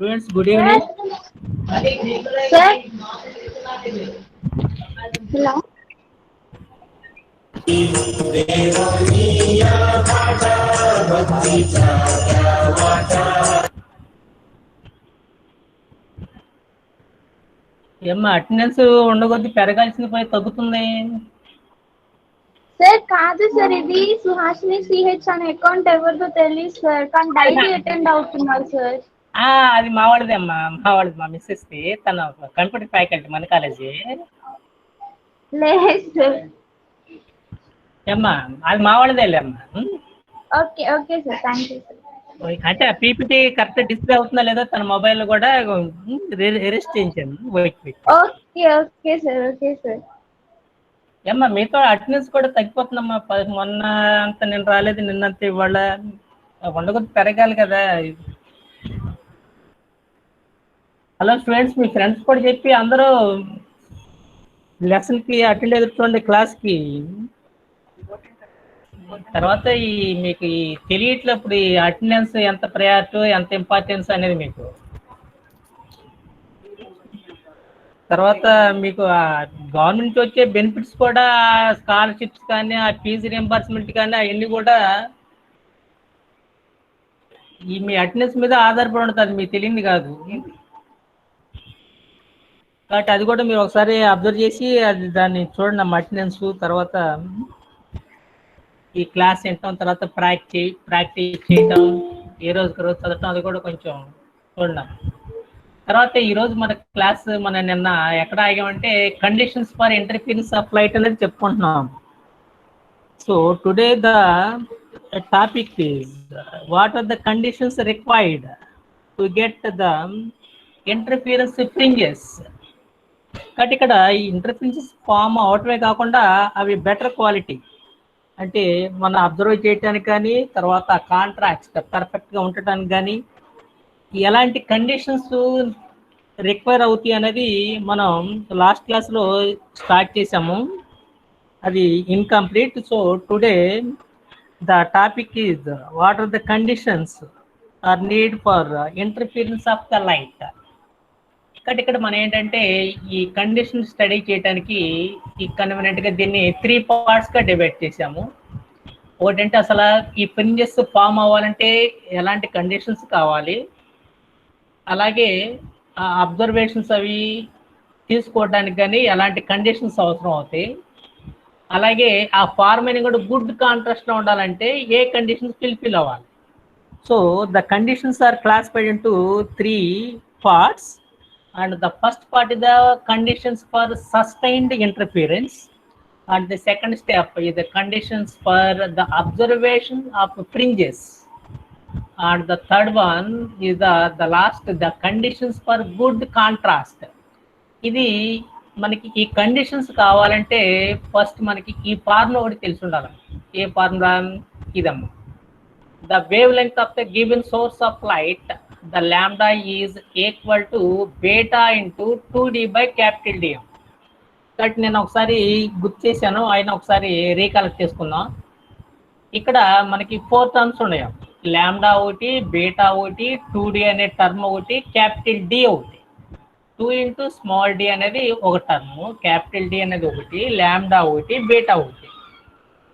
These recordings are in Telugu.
Students, good evening. Sir, hello. ఏమ్మా అటెండెన్స్ ఉండకొద్ది పెరగాల్సిన పని తగ్గుతుంది. సార్ కాదు సార్, ఇది సుహాసిని సిహెచ్ అనే అకౌంట్ ఎవరిదో తెలియదు సార్, కానీ డైలీ అటెండ్ అవుతున్నారు సార్. అది మావాడిదే అమ్మా, మావాడిది మా మిస్సెస్ది. తన కంప్యూటర్ ఫ్యాకల్టీ మన కాలేజీ. లేదు సార్. ఏమ్మా అది మావాడిదేలే అమ్మా. Okay okay sir, thank you sir. అంటే ఆ పీపీటీ కరెక్ట్ డిస్ప్లే అవుతుందా లేదా తన మొబైల్ కూడా ఎరెస్ట్ చేయించాను. Okay okay sir, okay sir. ఏమ్మా మీతో అటెండెన్స్ కూడా తగ్గిపోతుందమ్మా. మొన్న అంత నేను రాలేదు, నిన్నంత ఇవాళ ఉండకొద్ది పెరగాలి కదా. హలో స్టూడెంట్స్, మీ ఫ్రెండ్స్ కూడా చెప్పి అందరూ లెసన్కి అటెండ్ ఎదుర్కోండి క్లాస్కి. తర్వాత మీకు తెలియట్లప్పుడు ఈ అటెండెన్స్ ఎంత ప్రయారిటీ, ఎంత ఇంపార్టెన్స్ అనేది మీకు. తర్వాత మీకు గవర్నమెంట్ వచ్చే బెనిఫిట్స్ కూడా, స్కాలర్షిప్స్ కానీ, ఆ ఫీజు రియంబర్స్మెంట్ కానీ, అవన్నీ కూడా మీ అటెండెన్స్ మీద ఆధారపడి ఉంటుంది. మీకు తెలియంది కాదు కాబట్టి అది కూడా మీరు ఒకసారి అబ్జర్వ్ చేసి దాన్ని చూడండి అమ్మ. అటెండెన్స్ తర్వాత ఈ క్లాస్ వింటాం, తర్వాత ప్రాక్టీస్ చేయటం, ఏ రోజుకి రోజు చదవటం, అది కూడా కొంచెం చూడండి. తర్వాత ఈరోజు మన క్లాస్ నిన్న ఎక్కడ ఆగామంటే conditions for interference of light అనేది చెప్పుకుంటున్నాం. So today the topic is what are the conditions required to get the interference fringes. కాబట్టి ఇక్కడ ఈ ఇంటర్ఫియరెన్సెస్ ఫామ్ అవటమే కాకుండా అవి బెటర్ క్వాలిటీ, అంటే మనం అబ్జర్వ్ చేయటానికి కానీ, తర్వాత కాంట్రాక్ట్ పర్ఫెక్ట్గా ఉండటానికి కానీ ఎలాంటి కండిషన్స్ రిక్వైర్ అవుతాయి అనేది మనం లాస్ట్ క్లాస్లో స్టార్ట్ చేసాము. అది incomplete. So today the topic is what are the conditions are need for interference of the light. ఇక్కడ మనం ఏంటంటే ఈ కండిషన్ స్టడీ చేయడానికి ఈ కన్వీనియంట్గా దీన్ని 3 పార్ట్స్గా డివైడ్ చేసాము. ఒకటంటే అసలు ఈ ఫ్రింజెస్ ఫామ్ అవ్వాలంటే ఎలాంటి కండిషన్స్ కావాలి, అలాగే ఆ అబ్జర్వేషన్స్ అవి తీసుకోవడానికి కానీ ఎలాంటి కండిషన్స్ అవసరం అవుతాయి, అలాగే ఆ ఫార్మింగ్ కూడా గుడ్ కాంట్రాస్ట్లో ఉండాలంటే ఏ కండిషన్స్ ఫిల్ఫిల్ అవ్వాలి. So the conditions are classified into 3 parts, and the first part is the conditions for sustained interference, and the second step is the conditions for the observation of fringes, and the third one is the last, the conditions for good contrast. ఇది మనకి ఈ కండిషన్స్ కావాలంటే ఫస్ట్ మనకి ఈ ఫార్ములా ఒకటి తెలిసి ఉండాలి. ఏ ఫార్ములా? ఇదమ్మా. The wavelength of the given source of light, the lambda is equal to beta into 2d by capital D. కాబట్టి నేను ఒకసారి గుర్తు చేశాను, ఆయన ఒకసారి రీకలెక్ట్ చేసుకుందాం. ఇక్కడ మనకి 4 టర్మ్స్ ఉన్నాయి. లాంబ్డా ఒకటి, బేటా ఒకటి, 2d అనే టర్మ్ ఒకటి, క్యాపిటల్ డి ఒకటి. 2 ఇంటూ స్మాల్ డి అనేది ఒక టర్ము, క్యాపిటల్ డి అనేది ఒకటి, లాంబ్డా ఒకటి, బేటా ఒకటి.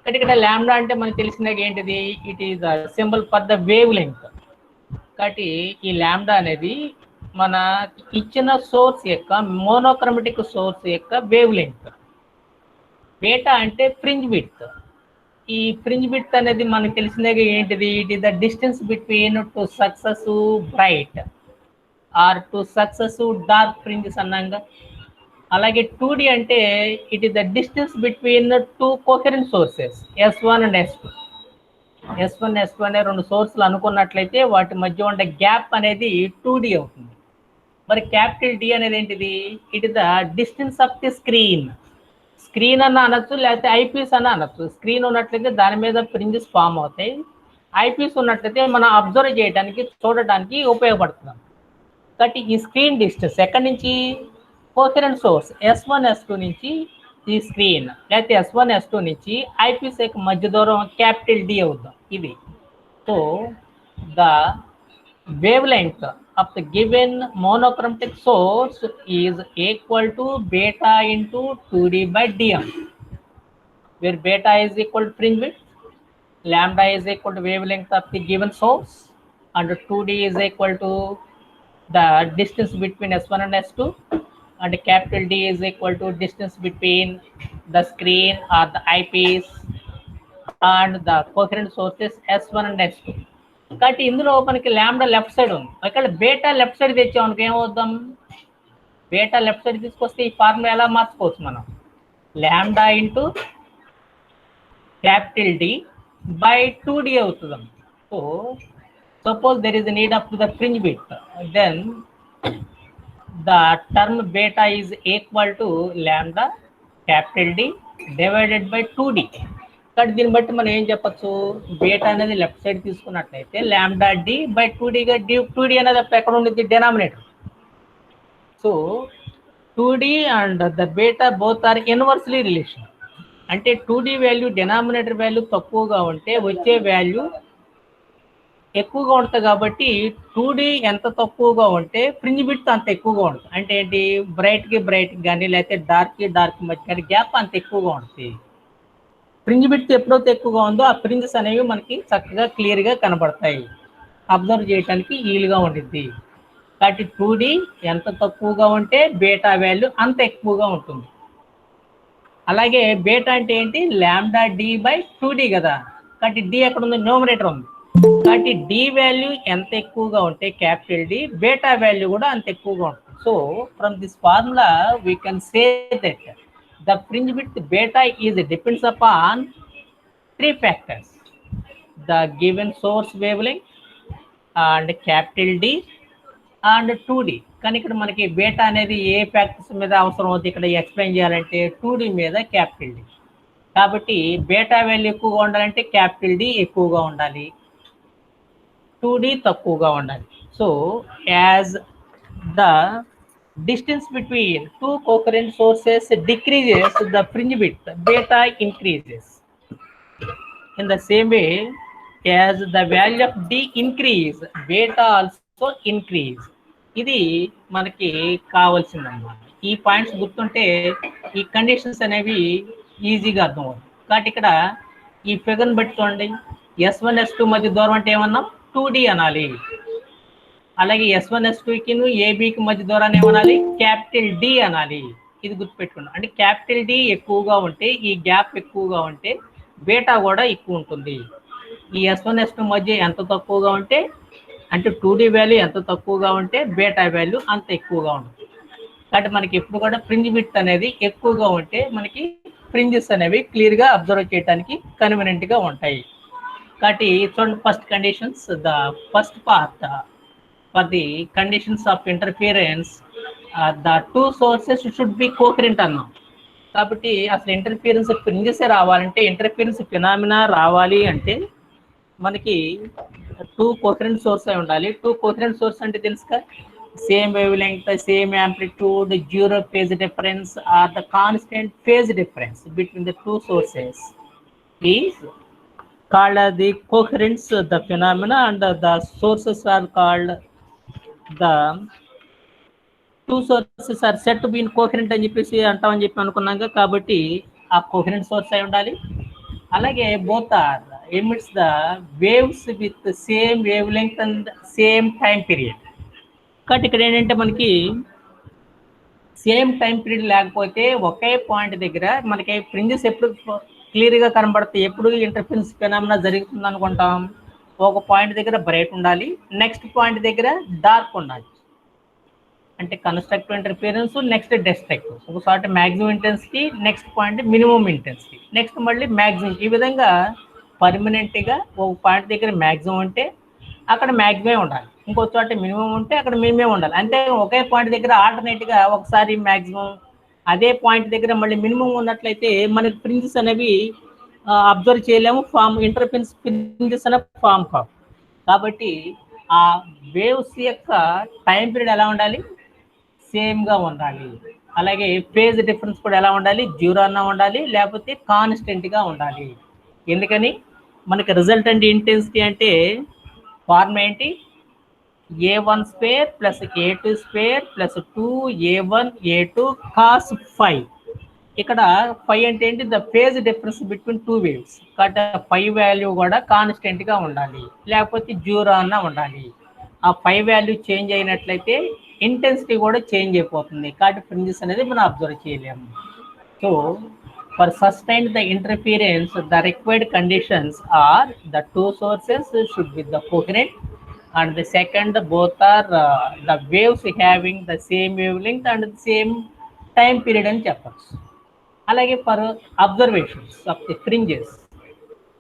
ఇక్కడ లాంబ్డా అంటే మనకు తెలిసినది ఏంటిది? It is symbol for the wavelength. కాబట్టి ఈ లాంబ్డా అనేది మన ఇచ్చిన సోర్స్ యొక్క మోనోక్రోమాటిక్ సోర్స్ యొక్క వేవ్ లెంగ్త్. బేటా అంటే ఫ్రింజ్ విడ్త్. ఈ ఫ్రింజ్ విడ్త్ అనేది మనకు తెలిసినది ఏంటిది? It is the distance between two successive bright or two successive dark fringes అన్నాగా. అలాగే 2d అంటే it is the distance between 2 coherent sources S1 and S2. S1, S2 అనే 2 సోర్సులు అనుకున్నట్లయితే వాటి మధ్య ఉండే గ్యాప్ అనేది 2d అవుతుంది. మరి క్యాపిటల్ డి అనేది ఏంటిది? It is the distance of the screen. Screen అన్న అనొచ్చు, లేకపోతే ఐపీస్ అన్న అనొచ్చు. స్క్రీన్ ఉన్నట్లయితే దాని మీద ఫ్రింజెస్ ఫామ్ అవుతాయి, ఐపీస్ ఉన్నట్లయితే మనం అబ్జర్వ్ చేయడానికి, చూడటానికి ఉపయోగపడుతున్నాం. కాబట్టి ఈ స్క్రీన్ డిస్టెన్స్ ఎక్కడి నుంచి? కోహరెంట్ సోర్స్ S1, S2 నుంచి ఈ స్క్రీన్, లేకపోతే S1, S2 నుంచి ఐపీస్ యొక్క మధ్య దూరం క్యాపిటల్ డి అవుతాం ఇది. So the wave length of the given monochromatic source is equal to beta into 2d by dm, where beta is equal to fringe width, lambda is equal to wavelength of the given source, and 2d is equal to the distance between S1 and S2, and capital D is equal to distance between the screen or the eyepiece and the coherent sources S1 and S2. కాబట్టి ఇందులో మనకి ల్యాండా లెఫ్ట్ సైడ్ ఉంది, ఇక్కడ బేటా లెఫ్ట్ సైడ్ తెచ్చాం మనకి ఏమవుద్దాం, బేటా లెఫ్ట్ సైడ్ తీసుకొస్తే ఈ ఫార్ములా ఎలా మార్చుకోవచ్చు మనం, lambda into capital D by 2d అవుతుంది. So suppose there is a need up to the fringe width, then the term beta is equal to lambda capital D divided by 2d. కాబట్టి దీన్ని బట్టి మనం ఏం చెప్పచ్చు, బేటా అనేది లెఫ్ట్ సైడ్ తీసుకున్నట్లయితే ల్యాండా డి బై 2d అనేది ఎక్కడ ఉండేది, denominator. So 2d and the beta both are inversely relation. అంటే 2d వాల్యూ డెనామినేటర్ వాల్యూ తక్కువగా ఉంటే వచ్చే వాల్యూ ఎక్కువగా ఉంటుంది. కాబట్టి 2d ఎంత తక్కువగా ఉంటే ఫ్రింజ్ విడ్త్ అంత ఎక్కువగా ఉంటుంది. అంటే ఏంటి, బ్రైట్కి కానీ లేకపోతే డార్క్ మధ్య కానీ గ్యాప్ అంత ఎక్కువగా ఉంటుంది. ఫ్రింజ్ విడ్త్ ఎప్పుడైతే ఎక్కువగా ఉందో ఆ ఫ్రింజెస్ అనేవి మనకి చక్కగా క్లియర్గా కనబడతాయి, అబ్జర్వ్ చేయడానికి ఈలుగా ఉండిద్ది. కాబట్టి 2d ఎంత తక్కువగా ఉంటే బేటా వాల్యూ అంత ఎక్కువగా ఉంటుంది. అలాగే బేటా అంటే ఏంటి, ల్యాండా డి బై 2d కదా. కాబట్టి డి ఎక్కడ ఉంది, న్యూమరేటర్ ఉంది. కాబట్టి డి వాల్యూ ఎంత ఎక్కువగా ఉంటే క్యాపిటల్ డి, బేటా వాల్యూ కూడా అంత ఎక్కువగా ఉంటుంది. So from this formula we can say that the fringe width beta is depends upon 3 factors: the given source wavelength and capital D and 2d. కానీ ఇక్కడ మనకి బేటా అనేది ఏ ఫ్యాక్టర్స్ మీద అవసరం అవుతుంది ఇక్కడ ఎక్స్ప్లెయిన్ చేయాలంటే 2d మీద క్యాపిటల్ డి. కాబట్టి బేటా వాల్యూ ఎక్కువగా ఉండాలంటే క్యాపిటల్ డి ఎక్కువగా ఉండాలి, 2d తక్కువగా ఉండాలి. So as the distance between two coherent sources decreases, the fringe width beta increases. In the same way, as the value of d increase, beta also increase. ఇది మనకి కావాల్సిందన్నమాట. ఈ పాయింట్స్ గుర్తుంటే ఈ కండిషన్స్ అనేవి ఈజీగా అర్థం అవుతుంది. కాబట్టి ఇక్కడ ఈ ఫిగర్ని బట్టి చూడండి, S1 S2 మధ్య దూరం అంటే ఏమన్నాం, 2d అనాలి. అలాగే S1 S2కి ఏబికి మధ్య దూరాన్ని ఏమనాలి, క్యాపిటల్ డి అనాలి. ఇది గుర్తుపెట్టుకున్నాం. అంటే క్యాపిటల్ డి ఎక్కువగా ఉంటే, ఈ గ్యాప్ ఎక్కువగా ఉంటే బేటా కూడా ఎక్కువ ఉంటుంది. ఈ S1 S2 మధ్య ఎంత తక్కువగా ఉంటే, అంటే 2d వాల్యూ ఎంత తక్కువగా ఉంటే బేటా వాల్యూ అంత ఎక్కువగా ఉంటుంది. కాబట్టి మనకి ఎప్పుడు కూడా ఫ్రింజ్ విడ్త్ అనేది ఎక్కువగా ఉంటే మనకి ఫ్రింజెస్ అనేవి క్లియర్గా అబ్జర్వ్ చేయడానికి కన్వీనియంట్గా ఉంటాయి. కాబట్టి చూడండి, first conditions, the first part for the conditions of interference, the two sources should be coherent అన్నాం. కాబట్టి అసలు ఇంటర్ఫియరెన్స్ ఫ్రింజెస్ రావాలంటే, ఇంటర్ఫియరెన్స్ ఫినామినా రావాలి అంటే మనకి 2 కోహరెంట్ సోర్స్ అయి ఉండాలి. 2 కోహరెంట్ సోర్స్ అంటే తెలుసుగా, same wave length, same amplitude, 0 phase difference or the constant phase difference between the two sources is called the coherence, the phenomena, and the sources are called the two sources are said to be in coherent అని చెప్పేసి అంటామని చెప్పి అనుకున్నాక, కాబట్టి ఆ కోహరెంట్ సోర్స్ అయి ఉండాలి. అలాగే both are emits the waves with same wave length and same time period. కాబట్టి ఇక్కడ ఏంటంటే మనకి సేమ్ టైం పీరియడ్ లేకపోతే ఒకే పాయింట్ దగ్గర మనకి ఫ్రింజెస్ ఎప్పుడు క్లియర్గా కనబడతాయి, ఎప్పుడు ఇంటర్ఫరెన్స్ ఫినామినా జరుగుతుంది అనుకుంటాం, ఒక పాయింట్ దగ్గర బ్రైట్ ఉండాలి, నెక్స్ట్ పాయింట్ దగ్గర డార్క్ ఉండాలి. అంటే కన్స్ట్రక్టివ్ ఇంటర్ఫియరెన్స్, నెక్స్ట్ డెస్ట్రక్టివ్. ఒకసారి maximum intensity, next point minimum intensity, next మళ్ళీ మ్యాక్సిమం. ఈ విధంగా పర్మనెంట్గా ఒక పాయింట్ దగ్గర మ్యాక్సిమం ఉంటే అక్కడ మ్యాక్సిమం ఉండాలి, ఇంకో చోట మినిమం ఉంటే అక్కడ మినిమం ఉండాలి. అంతే ఒకే పాయింట్ దగ్గర ఆల్టర్నేట్గా ఒకసారి మ్యాక్సిమం, అదే పాయింట్ దగ్గర మళ్ళీ మినిమం ఉన్నట్లయితే మనకి ఫ్రింజెస్ అనేవి అబ్జర్వ్ చేయలేము, ఫామ్ ఇంటర్ఫరెన్స్ ఫ్రింజెస్ అనే ఫామ్ కావు. కాబట్టి ఆ వేవ్స్ యొక్క టైం పీరియడ్ ఎలా ఉండాలి, సేమ్గా ఉండాలి. అలాగే ఫేజ్ డిఫరెన్స్ కూడా ఎలా ఉండాలి, 0 అన్నా ఉండాలి, లేకపోతే కాన్స్టెంట్గా ఉండాలి. ఎందుకని, మనకి రిజల్టెంట్ ఇంటెన్సిటీ అంటే ఫార్మ్ ఏంటి, a1 square plus a2 square plus 2a1 a2 cos 5. ఇక్కడ 5 అంటే ఏంటి? The phase difference between two waves. కాబట్టి 5 వాల్యూ కూడా కాన్స్టెంట్ గా ఉండాలి, లేకపోతే 0 అన్నా ఉండాలి. ఆ 5 వాల్యూ చేంజ్ అయినట్లయితే ఇంటెన్సిటీ కూడా చేంజ్ అయిపోతుంది. కాబట్టి ఫ్రింజెస్ అనేది మనం అబ్జర్వ్ చేయలేము. So for sustain the interference, the required conditions are the two sources should be the coherent, and the second, both are the waves having the same wavelength and the same time period అని చెప్పచ్చు. అలాగే for observations of the fringes,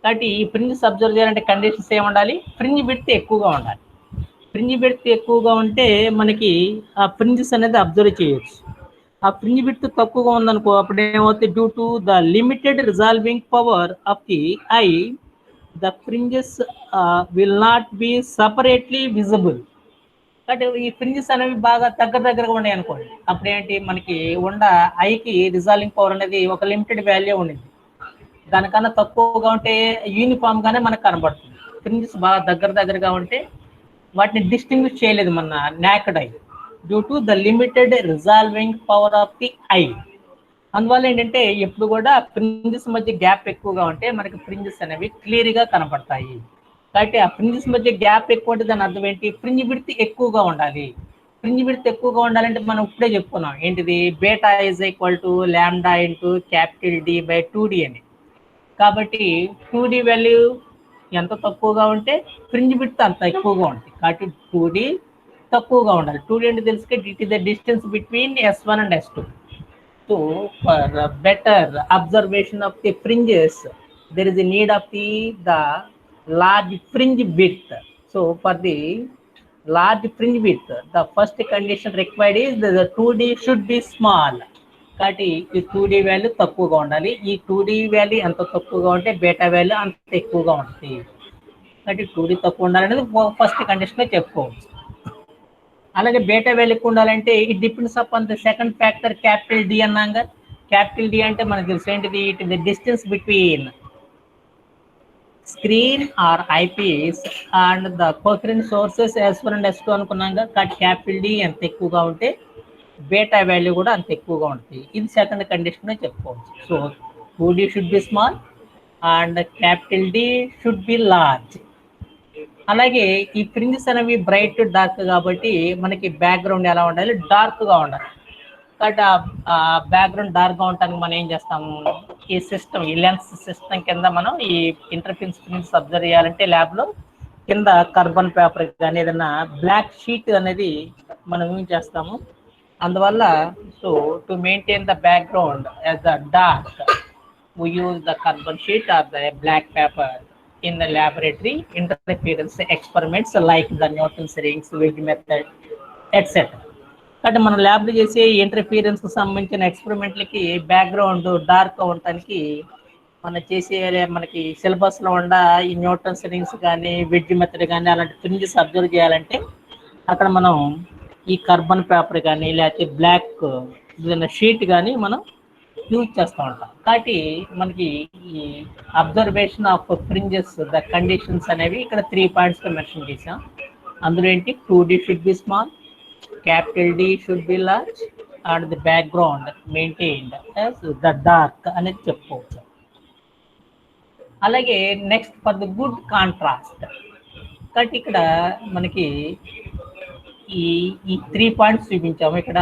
కాబట్టి ఈ ఫ్రింజెస్ అబ్జర్వ్ చేయాలంటే కండిషన్స్ ఏమి ఉండాలి? ఫ్రింజ్ విడ్త్ ఎక్కువగా ఉండాలి. ఫ్రింజ్ విడ్త్ ఎక్కువగా ఉంటే మనకి ఆ ఫ్రింజెస్ అనేది అబ్జర్వ్ చేయొచ్చు. ఆ ఫ్రింజ్ విడ్త్ తక్కువగా ఉందనుకో, అప్పుడు ఏమవుతుంది? Due to the limited resolving power of the I, the fringes will not be separately visible. కాబట్టి ఈ ఫ్రింజెస్ అనేవి బాగా దగ్గరగా ఉన్నాయి అనుకోండి, అప్పుడు ఏంటి? మనకి ఐకి రిజాల్వింగ్ పవర్ అనేది ఒక లిమిటెడ్ వాల్యూ ఉండింది, దానికన్నా తక్కువగా ఉంటే యూనిఫామ్ గానే మనకు కనబడుతుంది. ఫ్రింజెస్ బాగా దగ్గరగా ఉంటే వాటిని డిస్టింగ్విష్ చేయలేదు మన naked eye, due to the limited resolving power of the eye. అందువల్ల ఏంటంటే ఎప్పుడు కూడా ఫ్రింజెస్ మధ్య గ్యాప్ ఎక్కువగా ఉంటే మనకి ఫ్రింజెస్ అనేవి క్లియర్గా కనపడతాయి. కాబట్టి ఆ ఫ్రింజెస్ మధ్య గ్యాప్ ఎక్కువ ఉంటే దాని అర్థం ఏంటి? ఫ్రింజ్ విడ్త్ ఎక్కువగా ఉండాలి. ఫ్రింజ్ విడ్త్ ఎక్కువగా ఉండాలంటే మనం ఇప్పుడే చెప్పుకున్నాం ఏంటిది? Beta is equal to lambda into capital D by 2d అని. కాబట్టి 2d వాల్యూ ఎంత తక్కువగా ఉంటే ఫ్రింజ్ విడ్త్ అంత ఎక్కువగా ఉంటుంది. కాబట్టి 2d తక్కువగా ఉండాలి. 2d అంటే తెలుసుకే it is the distance between S1 and S2. So for better observation of the fringes there is a need of the large fringe width. So for the large fringe width, the first condition required is the 2d should be small. కాబట్టి ఈ 2d వాల్యూ తక్కువగా ఉండాలి. ఈ 2d వాల్యూ ఎంత తక్కువగా ఉంటే బేటా వాల్యూ అంత ఎక్కువగా ఉంటుంది. కాబట్టి 2d తక్కువ ఉండాలనేది ఫస్ట్ కండిషన్లో చెప్పుకోవచ్చు. అలాగే బేటా వాల్యూ ఎక్కువ ఉండాలంటే it depends upon the second factor capital D అన్నాగా. క్యాపిటల్ డి అంటే మనకు తెలుసు ఏంటిది? It the distance between screen or eyepiece and the coherent sources S1 and S2 అనుకున్నాగా. కాబట్టి క్యాపిటల్ డి ఎంత ఎక్కువగా ఉంటే బేటా వాల్యూ కూడా అంత ఎక్కువగా ఉంటుంది. ఇది సెకండ్ కండిషన్ చెప్పుకోవచ్చు. So 2d should be small and capital D should be large. అలాగే ఈ ఫ్రింజెస్ అనేవి బ్రైట్ డార్క్ కాబట్టి మనకి బ్యాక్గ్రౌండ్ ఎలా ఉండాలి? డార్క్గా ఉండాలి. కాబట్టి ఆ బ్యాక్గ్రౌండ్ డార్క్గా ఉండడానికి మనం ఏం చేస్తాము? ఈ సిస్టమ్, ఈ లెన్స్ సిస్టమ్ కింద మనం ఈ ఇంటర్ఫరెన్స్ ఫ్రింజెస్ అబ్జర్వ్ చేయాలంటే ల్యాబ్లో కింద కార్బన్ పేపర్ కానీ ఏదైనా బ్లాక్ షీట్ అనేది మనం ఏం చేస్తాము. అందువల్ల so to maintain the background as the dark we use the carbon sheet or the black paper in the laboratory interference experiments like the Newton's rings, Wedge method, etc. కాబట్టి మనం ల్యాబ్లో చేసే ఇంటర్ఫీరెన్స్కి సంబంధించిన ఎక్స్పెరిమెంట్లకి బ్యాక్గ్రౌండ్ డార్క్ ఉండటానికి మనం చేసే మనకి సిలబస్లో ఉన్న ఈ న్యూటన్స్ రింగ్స్ కానీ వెడ్జ్ మెథడ్ కానీ అలాంటి ఫ్రింజెస్ అబ్జర్వ్ చేయాలంటే అక్కడ మనం ఈ కార్బన్ పేపర్ కానీ లేకపోతే బ్లాక్ షీట్ కానీ మనం యూజ్ చేస్తూ ఉంటాం. కాబట్టి మనకి ఈ observation of fringes the conditions అనేవి ఇక్కడ 3 పాయింట్స్లో మెన్షన్ చేసాం. అందులో ఏంటి? 2d should be small, capital D should be large and the background maintained as the dark అనేది చెప్పుకోవచ్చు. అలాగే next for the good contrast. కాబట్టి ఇక్కడ మనకి ఈ 3 పాయింట్స్ చూపించాము. ఇక్కడ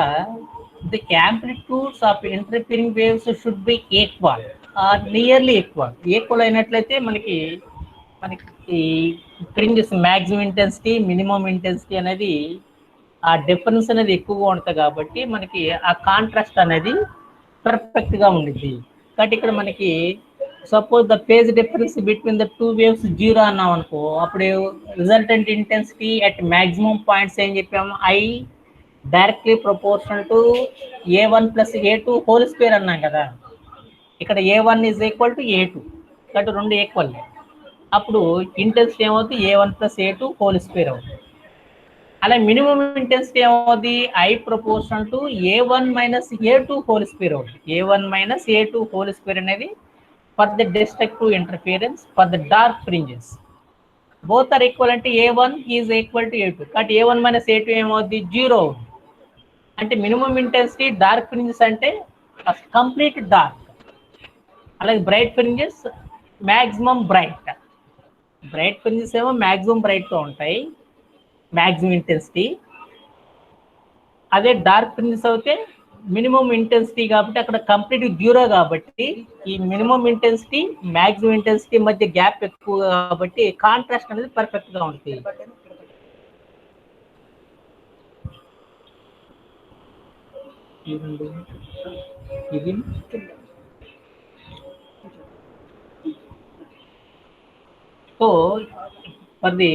the amplitudes of interfering waves should be equal or nearly equal. Equal అయినట్లయితే మనకి fringes maximum intensity, minimum intensity అనేది ఆ డిఫరెన్స్ అనేది ఎక్కువగా ఉంటుంది. కాబట్టి మనకి ఆ కాంట్రాస్ట్ అనేది పర్ఫెక్ట్గా ఉండిద్ది. కాబట్టి ఇక్కడ మనకి suppose the phase difference between the 2 waves 0 అన్నాం అనుకో, అప్పుడు resultant intensity at maximum points ఏం చెప్పాము? I directly proportional to A1 plus A2 whole square అన్నాం కదా. ఇక్కడ A1 is equal to A2, కాబట్టి 2 ఈక్వల్. అప్పుడు ఇంటెన్సిటీ ఏమవుతుంది? A1 plus A2 whole square అవుతుంది. అలా మినిమం ఇంటెన్సిటీ ఏమవుతుంది? I proportional to A1 minus A2 whole square అవుతుంది. A1 minus A2 whole square అనేది for the destructive interference for the dark fringes. Both are equal అంటే A1 is equal to A2. కాబట్టి A1 మైనస్ A2 ఏమవుద్ది? 0. అంటే మినిమం ఇంటెన్సిటీ డార్క్ ఫ్రింజెస్ అంటే కంప్లీట్ డార్క్, అలాగే bright fringes maximum bright. Bright fringes ఏమో మ్యాక్సిమం బ్రైట్గా ఉంటాయి, మ్యాక్సిమం ఇంటెన్సిటీ. అదే డార్క్ ఫ్రింజెస్ అయితే మినిమం ఇంటెన్సిటీ కాబట్టి అక్కడ కంప్లీట్ జీరో, కాబట్టి ఈ మినిమం ఇంటెన్సిటీ మ్యాక్సిమం ఇంటెన్సిటీ మధ్య గ్యాప్ ఎక్కువ కాబట్టి కాంట్రాస్ట్ అనేది పర్ఫెక్ట్ గా ఉంటుంది. ఇది so for the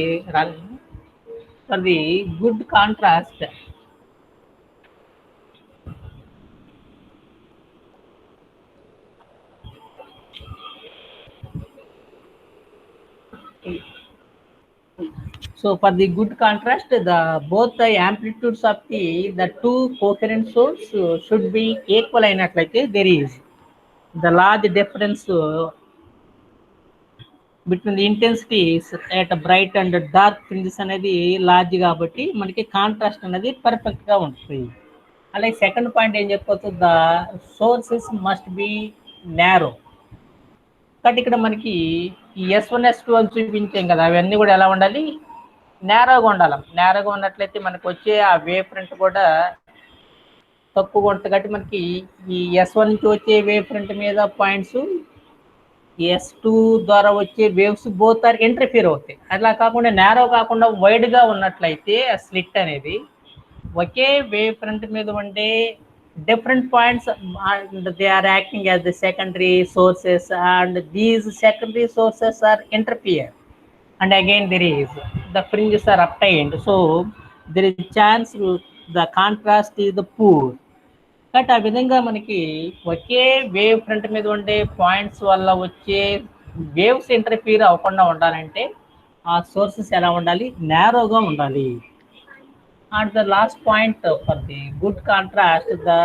good contrast, so for the good contrast, both the amplitudes of the two coherent source should be equal అయినట్లయితే there is the large difference between the intensities at bright and dark fringes అనేది లార్జ్ కాబట్టి మనకి కాంట్రాస్ట్ అనేది పర్ఫెక్ట్ గా ఉంటుంది. అలాగే సెకండ్ పాయింట్ ఏం చెప్పొచ్చు, the sources must B narrow. కాబట్టి ఇక్కడ మనకి ఈ S1 S2 అని చూపించాం కదా, అవన్నీ కూడా ఎలా ఉండాలి? నేరోగా ఉండాలి. నేరోగా ఉన్నట్లయితే మనకు వచ్చే ఆ వేవ్ ఫ్రంట్ కూడా తక్కువగా ఉంటుంది. కాబట్టి మనకి ఈ S1 నుంచి వచ్చే వేవ్ ఫ్రంట్ మీద పాయింట్స్, S2 ద్వారా వచ్చే వేవ్స్ బోత్ ఆర్ ఇంటర్ఫియర్ అవుతాయి. అట్లా కాకుండా నేరో కాకుండా వైడ్గా ఉన్నట్లయితే ఆ స్లిట్ అనేది ఒకే వేవ్ ఫ్రంట్ మీద ఉండే different points and they are acting as the secondary sources, and these secondary sources are interfere, and again there is the fringes are obtained, so there is chance the contrast is the poor. But ఆ విధంగా మనకి ఒకే వేవ్ ఫ్రంట్ మీద ఉండే పాయింట్స్ వల్ల వచ్చే వేవ్స్ ఇంటర్ఫియర్ అవ్వకుండా ఉండాలంటే ఆ సోర్సెస్ ఎలా ఉండాలి? నేరోగా ఉండాలి. And the last point for the good contrast, the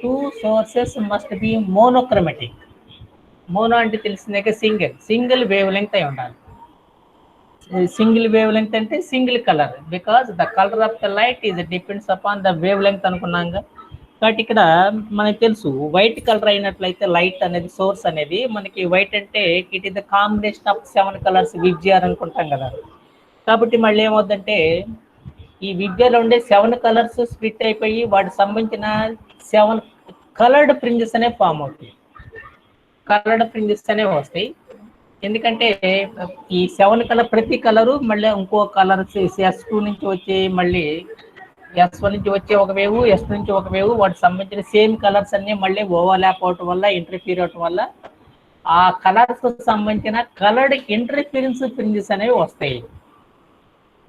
two sources must be monochromatic. Mono అంటే తెలిసిందే, సింగిల్ వేవ్ లెంగ్త్ అయి ఉండాలి. సింగిల్ వేవ్ లెంగ్త్ అంటే single colour, because the colour of the light is depends upon the wave length అనుకున్నాం. కాబట్టి ఇక్కడ మనకి తెలుసు వైట్ కలర్ అయినట్లయితే లైట్ అనేది సోర్స్ అనేది మనకి వైట్ అంటే it is the combination of 7 colours VIBGYOR అనుకుంటాం కదా. కాబట్టి మళ్ళీ ఏమవుతుందంటే ఈ విబ్జిఆర్లో ఉండే 7 కలర్స్ స్ప్లిట్ అయిపోయి వాటికి సంబంధించిన 7 కలర్డ్ ఫ్రింజెస్ అనేవి ఫామ్ అవుతాయి. కలర్డ్ ఫ్రింజెస్ అనేవి వస్తాయి. ఎందుకంటే ఈ 7 కలర్ ప్రతి కలరు మళ్ళీ ఇంకో కలర్ S2 నుంచి వచ్చే, మళ్ళీ S1 నుంచి వచ్చే ఒక వేవ్, S2 నుంచి ఒక వేవ్, వాటికి సంబంధించిన సేమ్ కలర్స్ అన్ని మళ్ళీ ఓవర్లాప్ అవటం వల్ల, ఇంటర్ఫియర్ అవటం వల్ల ఆ కలర్స్ సంబంధించిన కలర్డ్ ఇంటర్ఫిరెన్స్ ఫ్రింజెస్ అనేవి వస్తాయి.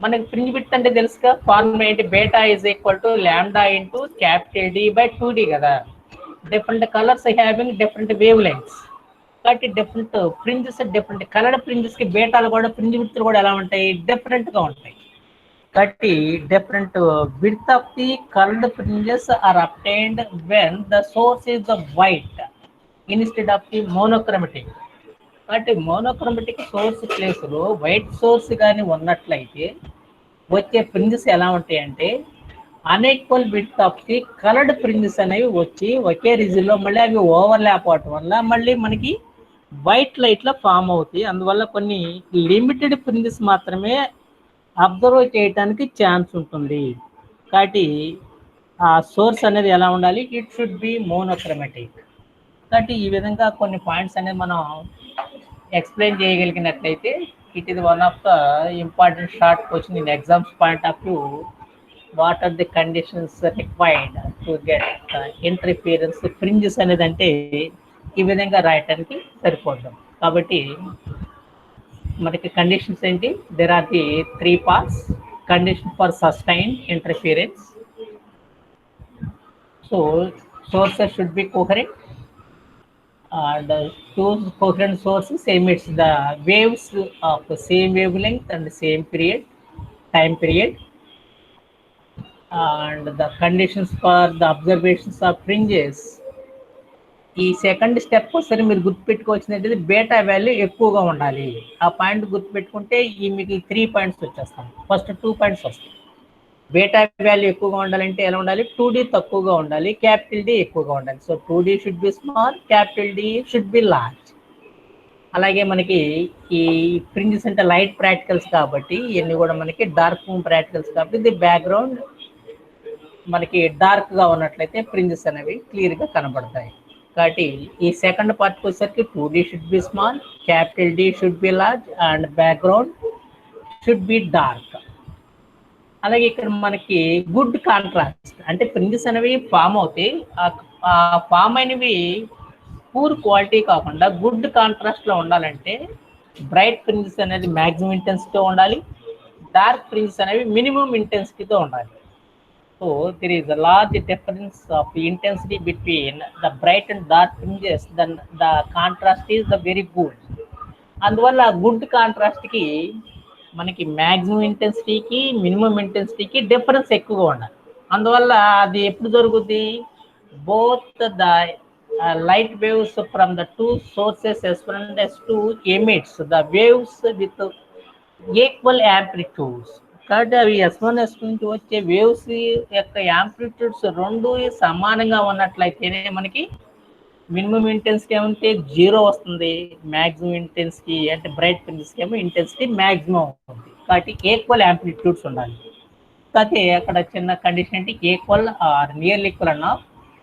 మనకి ఫ్రింజ్ విడ్త్ అంటే తెలుసుగా, ఫార్ములా ఏంటి? Beta is equal to lambda into capital D by 2D కదా. Different colours having different wavelengths, కాబట్టి డిఫరెంట్ ఫ్రింజెస్, డిఫరెంట్ కలర్డ్ ఫ్రింజెస్కి బేటాలు కూడా, ఫ్రింజ్ విడ్త్లు కూడా ఎలా ఉంటాయి? డిఫరెంట్గా ఉంటాయి. కాబట్టి different width of the coloured fringes are obtained when the source is the white instead of the monochromatic. కాబట్టి మోనోక్రోమాటిక్ సోర్స్ ప్లేస్లో వైట్ సోర్స్ కానీ ఉన్నట్లయితే వచ్చే ఫ్రింజెస్ ఎలా ఉంటాయంటే unequal width of the coloured fringes అనేవి వచ్చి ఒకే రీజన్లో మళ్ళీ అవి ఓవర్లాప్ అవటం వల్ల మళ్ళీ మనకి వైట్ లైట్లో ఫామ్ అవుతాయి. అందువల్ల కొన్ని లిమిటెడ్ ఫ్రింజెస్ మాత్రమే అబ్జర్వ్ చేయడానికి ఛాన్స్ ఉంటుంది. కాబట్టి ఆ సోర్స్ అనేది ఎలా ఉండాలి? It should be monochromatic. కాబట్టి ఈ విధంగా కొన్ని పాయింట్స్ అనేది మనం ఎక్స్ప్లెయిన్ చేయగలిగినట్లయితే it is one of the important short question in exams point of view. What are the conditions required to get interference fringes అనేది అంటే ఈ విధంగా రాయటానికి సరిపోతాం. కాబట్టి మనకి కండిషన్స్ ఏంటి? There are the 3 parts. Condition for sustain interference, so sources should be coherent, and two coherent sources emits the waves of the same wavelength and the same time period, and the conditions for the observations of fringes ఈ సెకండ్ స్టెప్ సరే మీరు గుర్తుపెట్టుకోవాల్సినది బేటా వాల్యూ ఎక్కువగా ఉండాలి. ఆ పాయింట్ గుర్తుపెట్టుకుంటే ఈ మీకు 3 పాయింట్స్ వచ్చేస్తాయి. ఫస్ట్ 2 పాయింట్స్ వస్తాయి. బేటా వాల్యూ ఎక్కువగా ఉండాలంటే ఎలా ఉండాలి? 2D తక్కువగా ఉండాలి, క్యాపిటల్ డి ఎక్కువగా ఉండాలి. So 2D should be small, capital D should be large. అలాగే మనకి ఈ ఫ్రింజెస్ అంటే లైట్ ప్రాక్టికల్స్ కాబట్టి ఇవన్నీ కూడా మనకి డార్క్ ప్రాక్టికల్స్ కాబట్టి ఇది బ్యాక్గ్రౌండ్ మనకి డార్క్గా ఉన్నట్లయితే ఫ్రింజెస్ అనేవి క్లియర్గా కనబడతాయి. కాబట్టి ఈ సెకండ్ పార్ట్కి వచ్చేసరికి 2D should be small, capital D should be large and background should be dark. అలాగే ఇక్కడ మనకి గుడ్ కాంట్రాస్ట్ అంటే ఫ్రింజెస్ అనేవి ఫామ్ అవుతాయి. ఆ ఫామ్ అయినవి పూర్ క్వాలిటీ కాకుండా గుడ్ కాంట్రాస్ట్లో ఉండాలంటే బ్రైట్ ఫ్రింజెస్ అనేది మ్యాక్సిమం ఇంటెన్సిటీతో ఉండాలి, డార్క్ ఫ్రింజెస్ అనేవి మినిమం ఇంటెన్సిటీతో ఉండాలి. So there is a large difference of intensity between the bright and dark fringes, then the contrast is the very good. అందువల్ల గుడ్ కాంట్రాస్ట్కి మనకి మ్యాక్సిమం ఇంటెన్సిటీకి మినిమం ఇంటెన్సిటీకి డిఫరెన్స్ ఎక్కువగా ఉండాలి. అందువల్ల అది ఎప్పుడు జరుగుద్ది? Both the light waves from the two sources S1 and S2 emits the waves with equal amplitudes. కాబట్టి అవి S1 S2 నుంచి వచ్చే వేవ్స్ యొక్క యాంప్లిట్యూడ్స్ రెండు సమానంగా ఉన్నట్లయితేనే మనకి మినిమం ఇంటెన్సిటీ ఏమంటే 0 వస్తుంది, మ్యాక్సిమం ఇంటెన్సిటీ అంటే బ్రైట్ ఫ్రింజెస్కి ఏమో ఇంటెన్సిటీ మ్యాక్సిమం అవుతుంది. కాబట్టి ఈక్వల్ యాంప్లిట్యూడ్స్ ఉండాలి. కాకపోతే అక్కడ చిన్న కండిషన్ అంటే ఈక్వల్ ఆర్ నియర్లీ ఈక్వల్ అన్నా.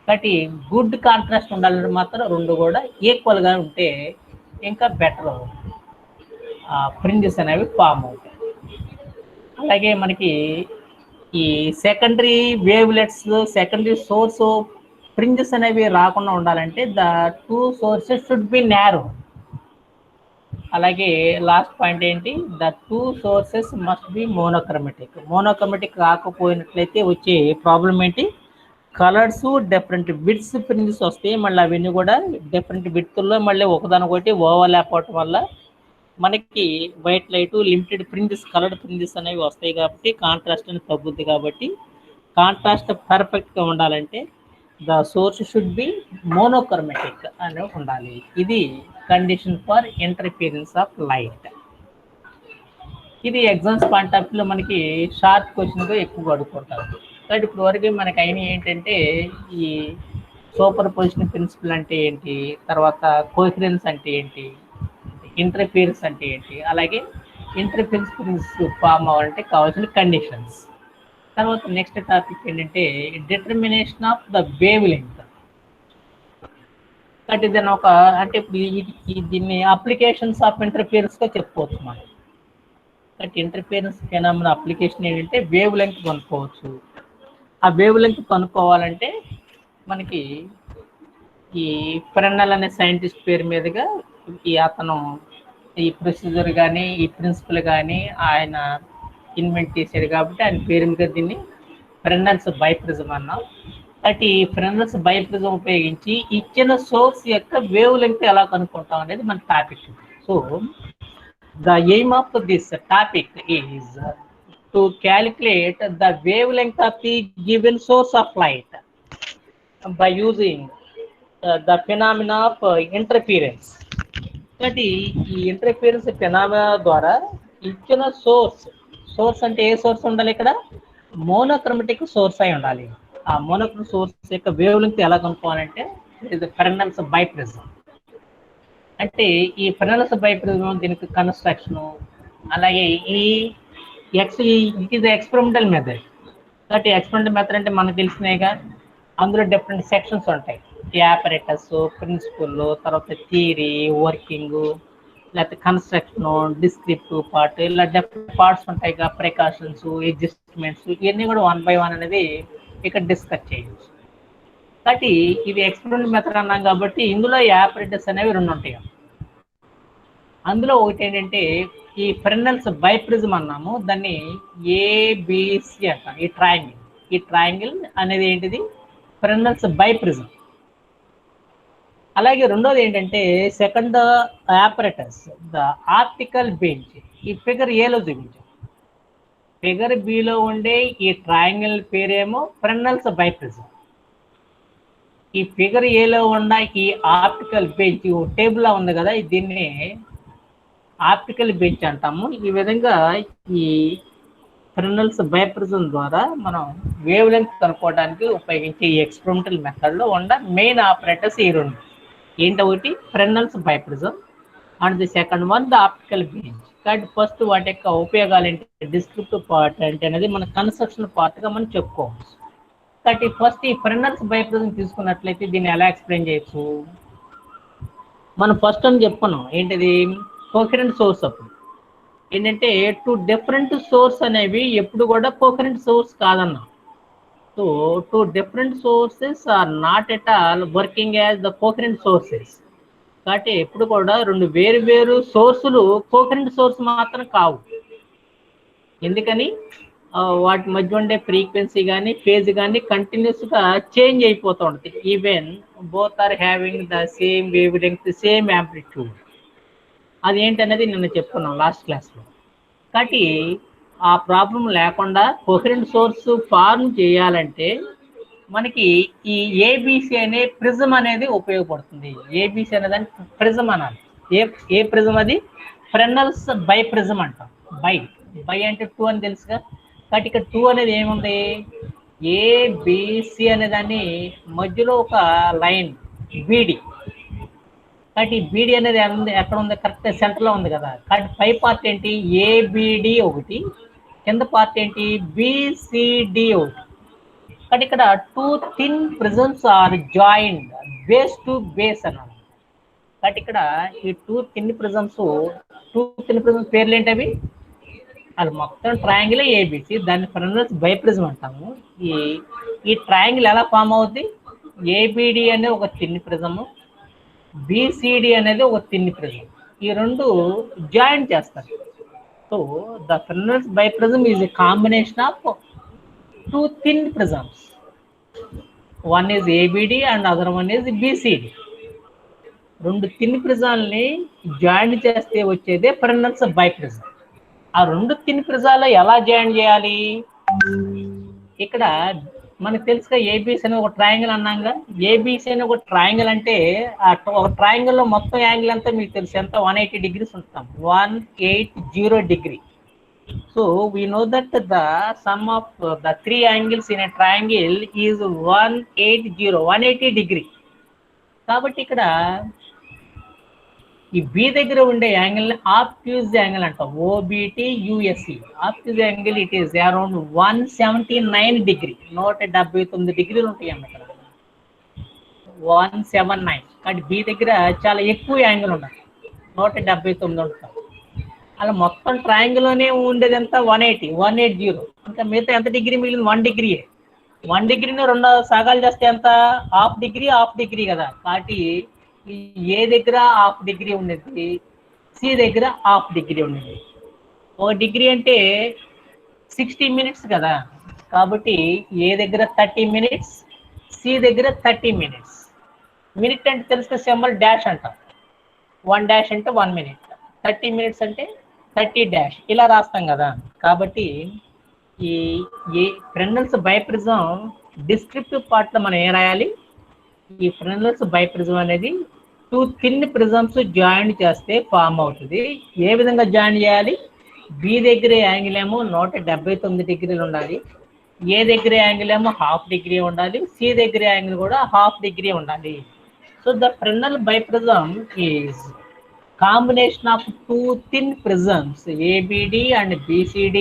కాబట్టి గుడ్ కాంట్రాస్ట్ ఉండాలంటే మాత్రం రెండు కూడా ఈక్వల్గా ఉంటే ఇంకా బెటర్ ఫ్రింజెస్ అనేవి ఫామ్ అవుతాయి. అలాగే మనకి ఈ secondary wavelets, secondary source fringes అనేవి రాకుండా ఉండాలంటే the two sources should be narrow. అలాగే లాస్ట్ పాయింట్ ఏంటి? The two sources must be monochromatic. Monochromatic రాకపోయినట్లయితే వచ్చే ప్రాబ్లం ఏంటి? కలర్స్ డిఫరెంట్ బిట్స్ ఫ్రింజెస్ వస్తాయి. మళ్ళీ అవన్నీ కూడా డిఫరెంట్ బిట్స్లో మళ్ళీ ఒకదానికొకటి ఓవర్లాప్ అవటం వల్ల మనకి white light limited fringes, coloured fringes అనేవి వస్తాయి. కాబట్టి కాంట్రాస్ట్ అనేది తగ్గుద్ది. కాబట్టి కాంట్రాస్ట్ పర్ఫెక్ట్గా ఉండాలంటే ద సోర్స్ షుడ్ బి మోనోక్రమెటిక్ అని ఉండాలి. ఇది condition for interference of light. ఇది ఎగ్జామ్స్ పాయింట్ ఆఫ్ వ్యూలో మనకి షార్ట్ క్వశ్చన్గా ఎక్కువగా అడుగుతుంటారు. కాబట్టి ఇప్పుడు వరకు మనకి అయిన ఏంటంటే ఈ సూపర్ పొజిషన్ ప్రిన్సిపల్ అంటే ఏంటి, తర్వాత కోహిరెన్స్ అంటే ఏంటి, ఇంటర్ఫియరెన్స్ అంటే ఏంటి, అలాగే ఇంటర్ఫియరెన్స్ ప్రిన్సిపల్ ఫామ్ అవ్వాలంటే కావాల్సిన కండిషన్స్. తర్వాత నెక్స్ట్ టాపిక్ ఏంటంటే determination of the wavelength. కాబట్టి దీని ఒక అంటే దీన్ని అప్లికేషన్స్ ఆఫ్ ఇంటర్ఫియరెన్స్గా చెప్పుకోవచ్చు మనం. కాబట్టి ఇంటర్ఫియరెన్స్ ఫెనామినా అప్లికేషన్ ఏంటంటే వేవ్ లెంగ్త్ కనుక్కోవచ్చు. ఆ వేవ్ లెంగ్త్ కనుక్కోవాలంటే మనకి ఈ ఫ్రెన్నెల్ అనే సైంటిస్ట్ పేరు మీదుగా అతను ఈ ప్రొసీజర్ కానీ ఈ ప్రిన్సిపల్ కానీ ఆయన ఇన్వెంట్ చేశాడు. కాబట్టి ఆయన పేరు మీద దీన్ని ఫ్రెన్నెల్స్ బైప్రిజం అన్నాం. కాబట్టి ఈ ఫ్రెన్నెల్స్ బైప్రిజం ఉపయోగించి ఇచ్చిన సోర్స్ యొక్క వేవ్ లెంగ్త్ ఎలా కనుక్కుంటాం అనేది మన topic. So the aim of this topic is to calculate the wavelength of the given source of light by using the phenomena of interference. కాబట్టి ఈ ఇంటర్ఫియరెన్స్ ఫినామినా ద్వారా ఇచ్చిన సోర్స్ అంటే ఏ సోర్స్ ఉండాలి? ఇక్కడ మోనోక్రమెటిక్ సోర్స్ అయి ఉండాలి. ఆ మోనోక్రమెటిక్ సోర్స్ యొక్క వేవ్ లెంగ్త్ ఎలా కనుక్కోవాలంటే ఫ్రెన్నెల్స్ బైప్రిజం. అంటే ఈ ఫ్రెన్నెల్స్ బైప్రిజం దీనికి కన్స్ట్రక్షన్, అలాగే ఈ ఇట్ ఈస్ ఎక్స్పెరిమెంటల్ మెథడ్. కాబట్టి ఎక్స్పెరిమెంటల్ మెథడ్ అంటే మనకు తెలిసినాయిగా, అందులో డిఫరెంట్ సెక్షన్స్ ఉంటాయి. ఆపరేటర్స్, ప్రిన్సిపల్, తర్వాత థియరీ, వర్కింగ్, లేకపోతే కన్స్ట్రక్షన్, డిస్క్రిప్టివ్ పార్ట్, ఇలా డిఫరెంట్ పార్ట్స్ ఉంటాయి. ప్రికాషన్స్, అడ్జస్ట్మెంట్స్, ఇవన్నీ కూడా 1 by 1 అనేది ఇక్కడ డిస్కస్ చేయొచ్చు. కాబట్టి ఇది ఎక్స్పెరిమెంటల్ మెథడ్ అన్నాం కాబట్టి ఇందులో ఆపరేటర్స్ అనేవి 2 ఉంటాయి. అందులో ఒకటి ఏంటంటే ఈ ఫ్రెన్నెల్స్ బైప్రిజం అన్నాము, దాన్ని ఏబిసి అంటాం. ఈ ట్రయాంగిల్ అనేది ఏంటిది? ఫ్రెన్నెల్స్ బైప్రిజం. అలాగే రెండోది ఏంటంటే second operators the optical bench. ఈ ఫిగర్ ఏలో చూపించాం. ఫిగర్ బిలో ఉండే ఈ ట్రయాంగిల్ పేరేమో ఫ్రెన్నెల్స్ బైప్రిజం. ఈ ఫిగర్ ఏలో ఉన్న ఈ ఆప్టికల్ బెంచ్ టేబుల్ లా ఉంది కదా, దీన్ని ఆప్టికల్ బెంచ్ అంటాము. ఈ విధంగా ఈ ఫ్రెనెల్స్ బైప్రిజం ద్వారా మనం వేవ్ లెంగ్త్ కనుక్కోవడానికి ఉపయోగించే ఈ ఎక్స్పెరిమెంటల్ మెథడ్లో ఉన్న మెయిన్ ఆపరేటర్స్ ఈ రెండు. ఏంటి ఒకటి Fresnel's biprism and the second one the optical bench. కాబట్టి ఫస్ట్ వాటి యొక్క ఉపయోగాలు ఏంటి, డిస్క్రిప్టివ్ పార్ట్ ఏంటి అనేది మన కన్స్ట్రక్షన్ పార్ట్గా మనం చెప్పుకోవచ్చు. కాబట్టి ఫస్ట్ ఈ ఫ్రెనెల్స్ బైప్రిజం తీసుకున్నట్లయితే దీన్ని ఎలా ఎక్స్ప్లెయిన్ చేయొచ్చు. మనం ఫస్ట్ అని చెప్పుకున్నాం ఏంటిది, కోహరెంట్ సోర్స్. అప్పుడు ఏంటంటే టూ డిఫరెంట్ సోర్స్ అనేవి ఎప్పుడు కూడా కోహరెంట్ సోర్స్ కాదన్నా. So two different sources are not at all working as the coherent sources. కాబట్టి ఎప్పుడు కూడా రెండు వేరు వేరు సోర్సులు కోహరెంట్ సోర్స్ మాత్రం కావు. ఎందుకని వాటి మధ్య ఉండే ఫ్రీక్వెన్సీ కానీ ఫేజ్ కానీ కంటిన్యూస్గా చేంజ్ అయిపోతూ ఉంటుంది. Even both are having the same wave length, same amplitude. అది ఏంటనేది నిన్న చెప్పుకున్నాం లాస్ట్ క్లాస్లో. కాబట్టి ఆ ప్రాబ్లం లేకుండా కోహరెంట్ సోర్స్ ఫార్మ్ చేయాలంటే మనకి ఈ ఏబిసి అనే ప్రిజం అనేది ఉపయోగపడుతుంది. ఏబిసి అనేదాన్ని ప్రిజం అనాలి. ఏ ప్రిజం అది, ఫ్రెనెల్స్ బై ప్రిజం అంటాం. బై అంటే 2 అని తెలుసుగా. కాబట్టి ఇక్కడ 2 అనేది ఏముంది, ఏబిసి అనే దాన్ని మధ్యలో ఒక లైన్ బీడి. కాబట్టి బీడి అనేది ఎక్కడ ఉంది, కరెక్ట్ సెంటర్లో ఉంది కదా. కాబట్టి పై పార్ట్ ఏంటి, ఏబిడి ఒకటి, కింద పార్ట్ ఏంటి, బిసిడి ఒకటి. కాబట్టి ఇక్కడ 2 thin prisms are joined base to base అన్నాడు. కాబట్టి ఇక్కడ ఈ 2 థిన్ ప్రిజమ్స్ పేర్లు ఏంటి అవి, అది మొత్తం ట్రయాంగిల్ ఏబిసి, దాన్ని ఫ్రెనెల్స్ బైప్రిజం అంటాము. ఈ ట్రయాంగిల్ ఎలా ఫామ్ అవుద్ది, ఏబిడి అనేది ఒక థిన్ ప్రిజము, బిసిడి అనేది ఒక థిన్ ప్రిజం. ఈ రెండు జాయింట్ చేస్తారు. So the Fresnel's biprism is a combination of 2 thin prisms. One is ABD and other one is BCD. రెండు థిన్ ప్రిజాల్ని జాయిన్ చేస్తే వచ్చేదే ఫ్రెనెల్స్ బైప్రిజం. ఆ రెండు థిన్ ప్రిజాలు ఎలా జాయిన్ చేయాలి, ఇక్కడ మనకు తెలుసుగా ఏబిసి అని ఒక ట్రయాంగిల్ అన్నాగా. ఏబిసి అని ఒక ట్రయాంగిల్ అంటే ఒక ట్రయాంగిల్లో మొత్తం యాంగిల్ అంతా మీకు తెలుసు ఎంత, 180 degrees ఉంటాం, 180 degree. So we know that the sum of the 3 angles in a triangle is 180 degree. కాబట్టి ఇక్కడ ఈ బి దగ్గర ఉండే యాంగిల్ ఆబ్ట్యూజ్ యాంగిల్ అంటాం, O B T U S C. Obtuse angle it is around 179 degree, 179 డిగ్రీలు ఉంటాయి అన్న ఇక్కడ, 179. కాబట్టి బి దగ్గర చాలా ఎక్కువ యాంగిల్ ఉంటుంది, 179 ఉంటుంది. అలా మొత్తం ట్రయాంగిల్లోనే ఉండేది ఎంత, 180. ఇంకా మిగతా ఎంత డిగ్రీ మిగిలింది, 1 degree. 1 degreeని 2 సగాలు చేస్తే ఎంత, హాఫ్ డిగ్రీ కదా. కాబట్టి ఏ దగ్గర హాఫ్ డిగ్రీ ఉండేది, సి దగ్గర హాఫ్ డిగ్రీ ఉండేది. 1 degree అంటే 60 minutes కదా. కాబట్టి ఏ దగ్గర 30 minutes, సి దగ్గర 30 minutes. మినిట్ అంటే తెలిసిన సింబల్ డాష్ అంటాం, 1 dash అంటే 1 minute, 30 minutes అంటే 30 dash, ఇలా రాస్తాం కదా. కాబట్టి ఈ ఫ్రెనెల్స్ బైప్రిజం డిస్క్రిప్టివ్ పార్ట్లో మనం ఏం రాయాలి, ఈ ఫ్రెనెల్స్ బైప్రిజం అనేది 2 థిన్ ప్రిజమ్స్ జాయిన్ చేస్తే ఫామ్ అవుతుంది. ఏ విధంగా జాయిన్ చేయాలి, బి దగ్గర యాంగిల్ ఏమో 179 degrees ఉండాలి, ఏ దగ్గర యాంగిల్ ఏమో హాఫ్ డిగ్రీ ఉండాలి, సి దగ్గర యాంగిల్ కూడా హాఫ్ డిగ్రీ ఉండాలి. So the Fresnel biprism is combination of 2 thin prisms ABD and BCD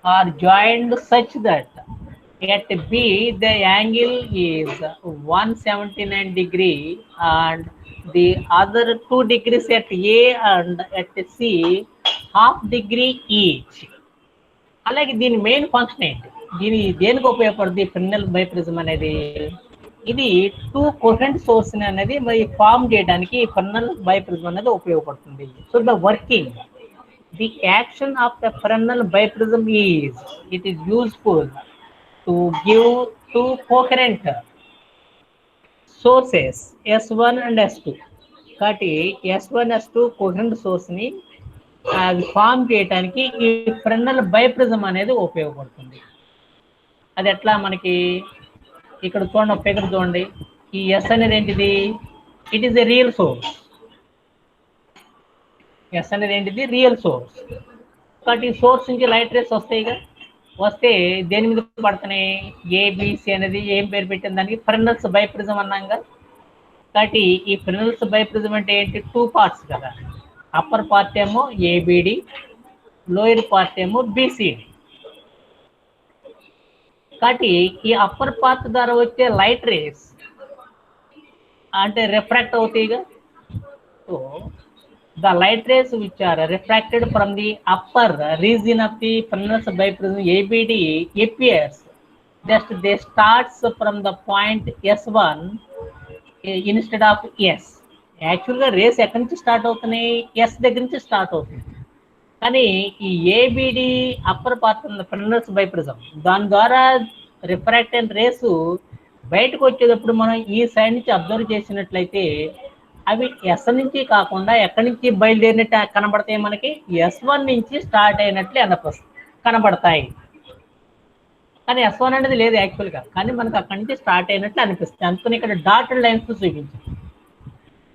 are joined such that at B the angle is 179 degree and the other 2 degrees at A and at C half degree each. అలాగే దీని మెయిన్ ఫంక్షన్ ఏంటి, దీని దేనికి ఉపయోగపడుతుంది ఫ్రెనెల్ బైప్రిజం అనేది, ఇది 2 కోహరెంట్ సోర్స్ అనేది మరి ఫామ్ చేయడానికి ఫ్రెనెల్ బైప్రిజం అనేది ఉపయోగపడుతుంది. So the working, the action of the Fresnel biprism is it is useful to give 2 coherent sources S1 and S2. కాబట్టి S1 S2 కోహరెంట్ సోర్స్ని అది ఫామ్ చేయడానికి ఈ ఫ్రెనెల్ బైప్రిజం అనేది ఉపయోగపడుతుంది. అది ఎట్లా, మనకి ఇక్కడ చూడండి, ఫిగర్ చూడండి, ఈ ఎస్ అనేది ఏంటిది? It is a real source. S అనేది ఏంటిది? Real source. కాబట్టి ఈ సోర్స్ నుంచి లైట్ రేస్ వస్తాయిగా, వస్తే దేని మీద పడుతున్నాయి? ఏబిసి అనేది ఏం పేరు పెట్టిన దానికి? ఫ్రెనెల్స్ బైప్రిజం అన్నాగా. కాబట్టి ఈ ఫ్రెనెల్స్ బైప్రిజం అంటే ఏంటి? 2 పార్ట్స్ కదా. అప్పర్ పార్ట్ ఏమో ఏబిడి, లోయర్ పార్ట్ ఏమో బిసిడి. కాబట్టి ఈ అప్పర్ పార్ట్ ద్వారా వచ్చే లైట్ రేస్ అంటే రిఫ్రాక్ట్ అవుతాయిగా. So the light rays which are refracted from the upper region of the Fresnel's biprism A B D appears just they starts from the point S1 instead of S. యాక్చువల్గా రేస్ ఎక్కడి నుంచి స్టార్ట్ అవుతున్నాయి? ఎస్ దగ్గర నుంచి స్టార్ట్ అవుతుంది. కానీ ఈ ఏబిడి అప్పర్ పార్ట్ ఉన్న ఫ్రెనెల్స్ బైప్రిజం దాని ద్వారా రిఫ్రాక్ట్ అయిన రేసు బయటకు వచ్చేటప్పుడు మనం ఈ సైడ్ నుంచి అబ్జర్వ్ చేసినట్లయితే అవి ఎస్ నుంచి కాకుండా ఎక్కడి నుంచి బయలుదేరినట్టు కనబడతాయి? మనకి S1 నుంచి స్టార్ట్ అయినట్లు కనబడతాయి. కానీ S1 అనేది లేదు యాక్చువల్గా, కానీ మనకు అక్కడి నుంచి స్టార్ట్ అయినట్లు అనిపిస్తుంది. అందుకని ఇక్కడ డాటెడ్ లైన్స్ చూపించాం.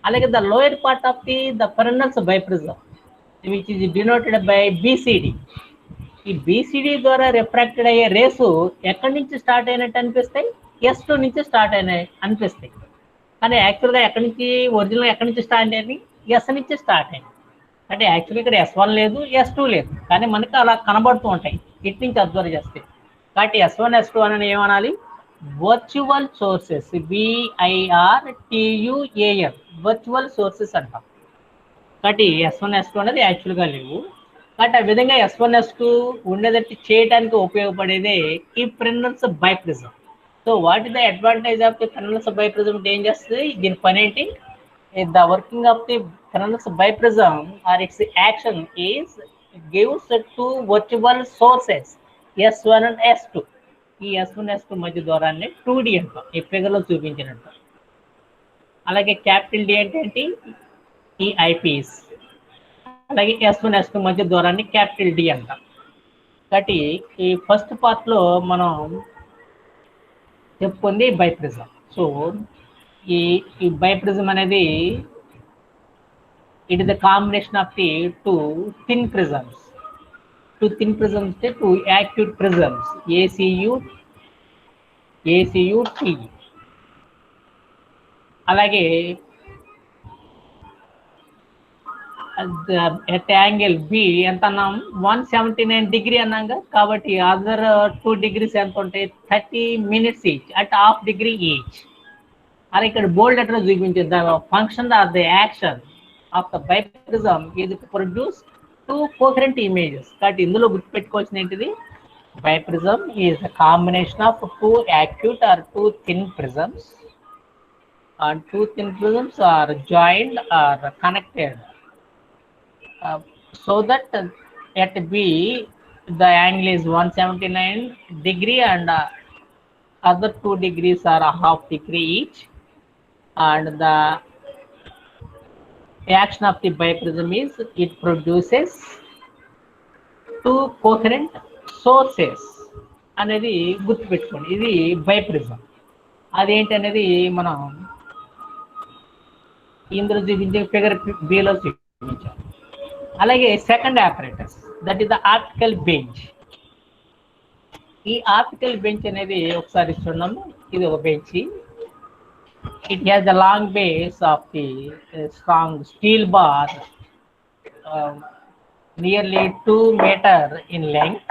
అలాగే the lower part of the Fresnel's biprism which is denoted by B C D. ఈ బిసిడి ద్వారా రిఫ్రాక్టెడ్ అయ్యే రేసు ఎక్కడి నుంచి స్టార్ట్ అయినట్టు అనిపిస్తాయి? S2 నుంచి స్టార్ట్ అయినాయి అనిపిస్తాయి. కానీ యాక్చువల్గా ఎక్కడి నుంచి ఒరిజినల్ ఎక్కడి నుంచి స్టార్ట్ అయ్యింది? ఎస్ నుంచి స్టార్ట్ అయింది. అంటే యాక్చువల్గా ఇక్కడ S1 లేదు, S2 లేదు, కానీ మనకి అలా కనబడుతూ ఉంటాయి ఇటు నుంచి అబ్జర్వ్ చేస్తే. కాబట్టి S1 S2 అని ఏమనాలి? Virtual sources, VIRTUAL, virtual sources అంటాం. కాబట్టి S1 S2 అనేది యాక్చువల్గా లేవు. కాబట్టి ఆ విధంగా S1 S2 ఉండేటట్టు చేయడానికి ఉపయోగపడేదే ఈ Fresnel's biprism. So what is the advantage of the Fresnel's biprism? ఏం చేస్తుంది దీని పని ఏంటి? The working of the Fresnel's biprism or its action is gives 2 virtual sources S1 and S2. ఈ S1 S2 మధ్య ద్వారాన్ని 2D అంటాం, ఈ ఫిగర్లో చూపించినట్టు. అలాగే క్యాపిటల్ డి అంటే ఏంటి? ఈ ఐపీస్. అలాగే S1 S2 మధ్య ద్వారాన్ని క్యాపిటల్ డి అంటాం. కాబట్టి ఈ ఫస్ట్ పార్ట్లో మనం చెప్పుకుంది బైప్రిజం. సో ఈ బైప్రిజం అనేది it is the combination of the 2 thin prisms. 2 thin prisms అంటే 2 యాక్యూట్ ప్రిజమ్స్, ACUT. అలాగే ఎట్ యాంగిల్ బి ఎంత అన్నాం? 179 డిగ్రీ అన్నాగా. కాబట్టి అదర్ 2 degrees ఎంత ఉంటాయి? 30 minutes each, at ½ degree each. అలా ఇక్కడ బోల్డ్ ఎట్లా చూపించింది? The function of the action of the biprism ఇది ప్రొడ్యూస్ 2 coherent images. కాబట్టి ఇందులో గుర్తుపెట్టుకోవాల్సిన ఏంటిది? Biprism is the combination of 2 acute or 2 thin prisms, and 2 thin prisms are joined or connected so that at B the angle is 179 degree and other 2 degrees are ½ degree each, and the action of the biprism is it produces 2 coherent sources అనేది గుర్తుపెట్టుకోండి. ఇది బైప్రిజం. అదేంటి అనేది మనం ఇందులో చూపించే ఫిగర్ బిలో చూపించాం. అలాగే second operators, that is the optical bench. ఈ ఆప్టికల్ బెంచ్ అనేది ఒకసారి చూడండి. ఇది ఒక bench. It has the long base of the strong steel bar, nearly 2 meters in length,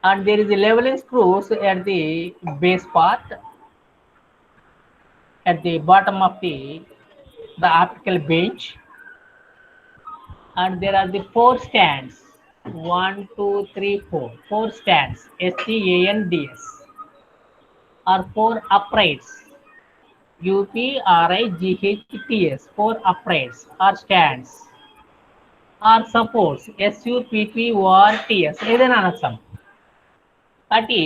and there is a leveling screws at the base part, at the bottom of the optical bench, and there are the 4 stands, 1 2 3 4 stands, STANDS, or 4 uprights, UPRIGHTS, 4 uprights or stands, or supports, SUPPORTS, ఏదైనా అనొచ్చు. కాబట్టి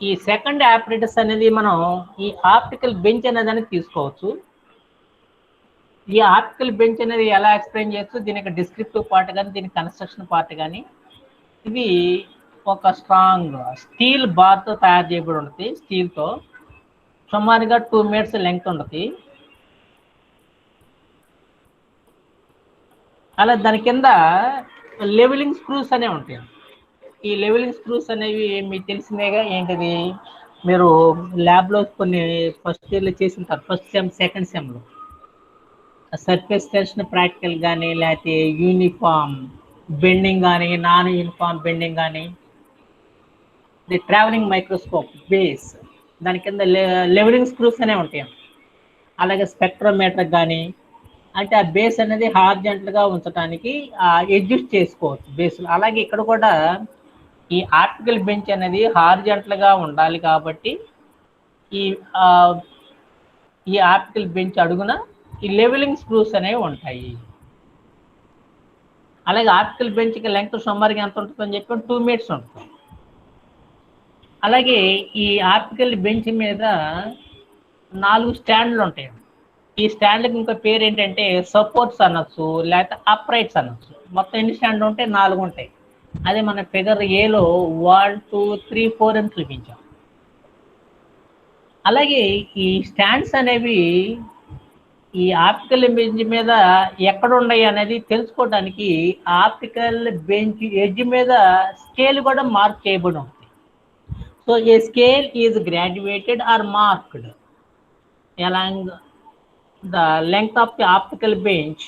ఈ సెకండ్ ఆపరేటర్స్ అనేది మనం ఈ ఆప్టికల్ బెంచ్ అనేది తీసుకోవచ్చు. ఈ ఆప్టికల్ బెంచ్ అనేది ఎలా ఎక్స్ప్లెయిన్ చేయొచ్చు? దీనికి డిస్క్రిప్టివ్ పార్ట్ కానీ దీని కన్స్ట్రక్షన్ పార్ట్ కానీ, ఇది ఒక స్ట్రాంగ్ స్టీల్ బార్తో తయారు చేయబడి ఉంటుంది. స్టీల్తో సుమారుగా 2 మీటర్స్ లెంగ్త్ ఉంటుంది. అలా దాని కింద లెవెలింగ్ స్క్రూస్ అనేవి ఉంటాయి. ఈ లెవెలింగ్ స్క్రూస్ అనేవి మీకు తెలిసిందేగా, ఏంటిది మీరు ల్యాబ్లో కొన్ని ఫస్ట్ ఇయర్లో చేసి ఉంటారు, ఫస్ట్ సెమ్ సెకండ్ సెమ్లో. సర్ఫేస్ టెన్షన్ ప్రాక్టికల్ కానీ, లేకపోతే యూనిఫామ్ బెండింగ్ కానీ, నాన్ యూనిఫామ్ బెండింగ్ కానీ, ది ట్రావెలింగ్ మైక్రోస్కోప్ బేస్, దాని కింద లెవెలింగ్ స్క్రూస్ అనేవి ఉంటాయి. అలాగే స్పెక్ట్రోమీటర్ కానీ, అంటే ఆ బేస్ అనేది హార్జెంటల్గా ఉంచడానికి అడ్జస్ట్ చేసుకోవచ్చు బేస్లో. అలాగే ఇక్కడ కూడా ఈ ఆర్టికల్ బెంచ్ అనేది హార్జెంటల్గా ఉండాలి కాబట్టి ఈ ఆర్టికల్ బెంచ్ అడుగున ఈ లెవెలింగ్ స్క్రూస్ అనేవి ఉంటాయి. అలాగే ఆర్టికల్ బెంచ్కి లెంగ్త్ సుమారుగా ఎంత ఉంటుందని చెప్పి 2 మీటర్స్ ఉంటుంది. అలాగే ఈ ఆర్టికల్ బెంచ్ మీద 4 స్టాండ్లు ఉంటాయి. ఈ స్టాండ్కి ఇంకో పేరు ఏంటంటే సపోర్ట్స్ అనొచ్చు, లేకపోతే అప్రైట్స్ అనొచ్చు. మొత్తం ఎన్ని స్టాండ్లు ఉంటాయి? 4 ఉంటాయి. అదే మన ఫిగర్ ఏలో 1 2 3 4 అని చూపించాం. అలాగే ఈ స్టాండ్స్ అనేవి ఈ ఆప్టికల్ బెంచ్ మీద ఎక్కడ ఉన్నాయి అనేది తెలుసుకోవడానికి ఆప్టికల్ బెంచ్ ఎడ్జ్ మీద స్కేల్ కూడా మార్క్ చేయబడి ఉంది. So a scale is graduated or marked along the length of the optical bench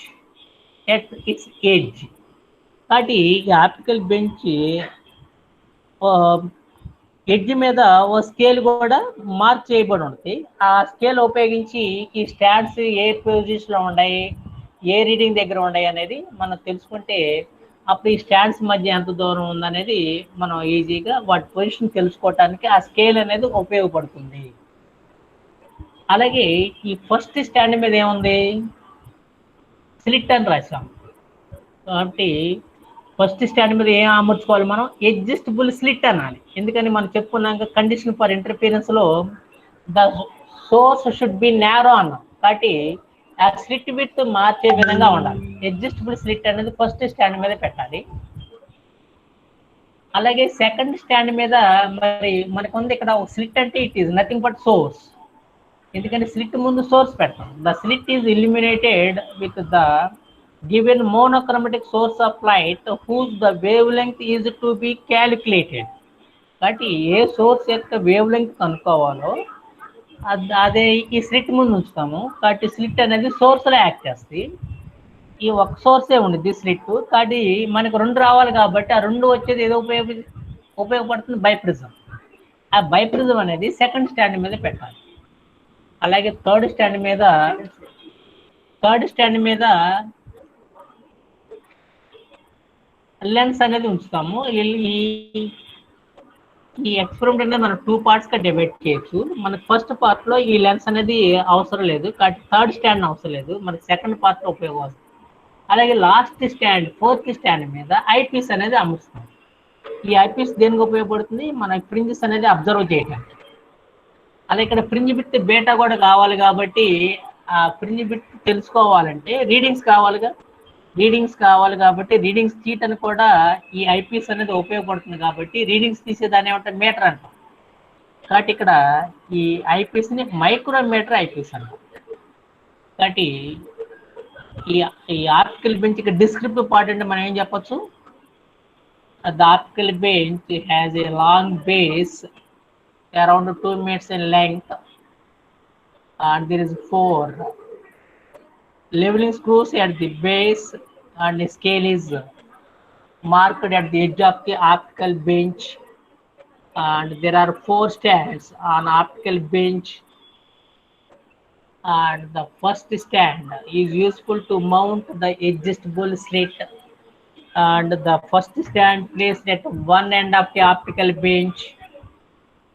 at its edge. కాబట్టి ఈ ఆప్టికల్ బెంచ్ ఎడ్జ్ మీద ఓ స్కేల్ కూడా మార్క్ చేయబడి ఉంటుంది. ఆ స్కేల్ ఉపయోగించి ఈ స్టాండ్స్ ఏ పొజిషన్లో ఉన్నాయి, ఏ రీడింగ్ దగ్గర ఉన్నాయి అనేది మనం తెలుసుకుంటే అప్పుడు ఈ స్టాండ్స్ మధ్య ఎంత దూరం ఉందనేది మనం ఈజీగా వాటి పొజిషన్ తెలుసుకోవటానికి ఆ స్కేల్ అనేది ఉపయోగపడుతుంది. అలాగే ఈ ఫస్ట్ స్టాండ్ మీద ఏముంది? స్లిట్ అని రాసాం. కాబట్టి ఫస్ట్ స్టాండ్ మీద ఏం అమర్చుకోవాలి మనం? అడ్జస్టబుల్ స్లిట్ అనాలి. ఎందుకని మనం చెప్పుకున్నాక కండిషన్ ఫర్ ఇంటర్ఫిరెన్స్లో the source should be narrow అన్నాం. కాబట్టి ఆ స్లిట్ విత్ మార్చే విధంగా ఉండాలి. అడ్జస్టబుల్ స్లిట్ అనేది ఫస్ట్ స్టాండ్ మీద పెట్టాలి. అలాగే సెకండ్ స్టాండ్ మీద మరి మనకు ఉంది ఇక్కడ స్లిట్ అంటే it is nothing but source. ఎందుకంటే స్లిట్ ముందు సోర్స్ పెడతాం. The slit is illuminated with the given monochromatic source of light whose the wavelength is to be calculated. కాబట్టి ఏ సోర్స్ యొక్క వేవ్ లెంగ్త్ కనుక్కోవాలో అదే ఈ స్లిట్ ముందు ఉంచుతాము. కాబట్టి స్లిట్ అనేది సోర్స్లో యాక్ట్ చేస్తుంది. ఈ ఒక సోర్సే ఉండిద్ది స్లిట్. కాబట్టి మనకు 2 రావాలి కాబట్టి ఆ 2 వచ్చేది ఏదో ఉపయోగపడుతుంది బైప్రిజం. ఆ బైప్రిజం అనేది సెకండ్ స్టాండ్ మీద పెట్టాలి. అలాగే థర్డ్ స్టాండ్ లెన్స్ అనేది ఉంచుతాము. ఈ ఎక్స్పెరిమెంట్ అనేది మనం 2 పార్ట్స్గా డివైడ్ చేయొచ్చు. మనకు ఫస్ట్ పార్ట్లో ఈ లెన్స్ అనేది అవసరం లేదు కాబట్టి థర్డ్ స్టాండ్ అవసరం లేదు, మనకి సెకండ్ పార్ట్లో ఉపయోగం. అలాగే లాస్ట్ స్టాండ్ ఫోర్త్ స్టాండ్ మీద ఐపీస్ అనేది అమర్చుతాం. ఈ ఐపీస్ దేనికి ఉపయోగపడుతుంది? మన ఫ్రింజెస్ అనేది అబ్జర్వ్ చేయడానికి. అలా ఇక్కడ ఫ్రింజ్ బిట్ బేటా కూడా కావాలి కాబట్టి ఆ ఫ్రింజ్ బిట్ తెలుసుకోవాలంటే రీడింగ్స్ కావాలి కాబట్టి రీడింగ్స్ తీయటానికి కూడా ఈ ఐపీఎస్ అనేది ఉపయోగపడుతుంది. కాబట్టి రీడింగ్స్ తీసేదాన్ని ఏమంటారు? మీటర్ అంటాం. కాబట్టి ఇక్కడ ఈ ఐపీఎస్ని మైక్రోమీటర్ ఐపీఎస్ అంటాం. కాబట్టి ఈ ఆప్టికల్ బెంచ్ ఇక్కడ డిస్క్రిప్టివ్ పార్ట్ అంటే మనం ఏం చెప్పచ్చు? The optical bench has a long base around 2 meters in length and there is 4 leveling screws at the base and the scale is marked at the edge of the optical bench and there are 4 stands on optical bench and the first stand is useful to mount the adjustable slit and the first stand placed at one end of the optical bench